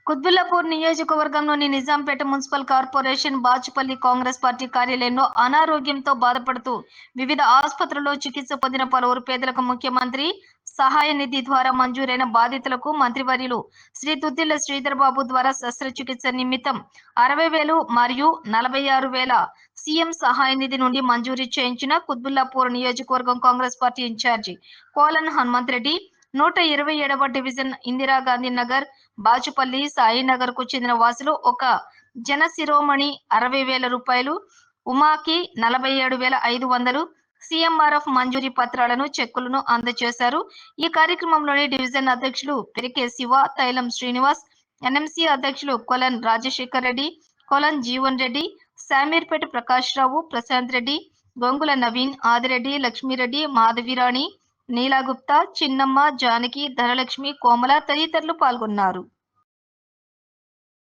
కుత్బుల్లాపూర్ నియోజకవర్గంలోని Nizampet municipal corporation Bachupally Congress party కార్యాలయంలో అనారోగ్యంతో బాధపడుతూ వివిధ ఆసుపత్రుల్లో చికిత్స పొందిన పలువురు పేదలకు ముఖ్యమంత్రి సహాయ నిధి ద్వారా మంజూరైన బాధితులకు మంత్రివర్యులు శ్రీ తుద్దిల్ల శ్రీధర్ బాబు ద్వారా శస్త్రచికిత్స నిమిత్తం 60,000 మరియు 46,000 సీఎం సహాయ నిధి నుండి మంజూరీ చేయించిన కుత్బుల్లాపూర్ నియోజకవర్గం Congress party incharge colon Hanumanth Reddy 127వ division Indira Gandhi Nagar Bachupally Sainagar కు చెందిన వాసులు ఒక జన శిరోమణి 60,000 రూపాయలు, ఉమాకి 47,500 సీఎంఆర్ఎఫ్ మంజూరీ పత్రాలను చెక్కులను అందజేశారు. ఈ కార్యక్రమంలోని డివిజన్ అధ్యక్షులు పెరికే శివ, తైలం శ్రీనివాస్, ఎన్ఎంసీ అధ్యక్షులు కొలన్ రాజశేఖర్ రెడ్డి, కొలన్ జీవన్ రెడ్డి, శామీర్పేట ప్రకాష్ రావు, ప్రశాంత్ రెడ్డి, గొంగుల నవీన్, ఆదిరెడ్డి, లక్ష్మీరెడ్డి, మాధవిరాణి, నీలాగుప్తా, చిన్నమ్మ, జానకి, ధనలక్ష్మి, కోమల తదితరులు పాల్గొన్నారు.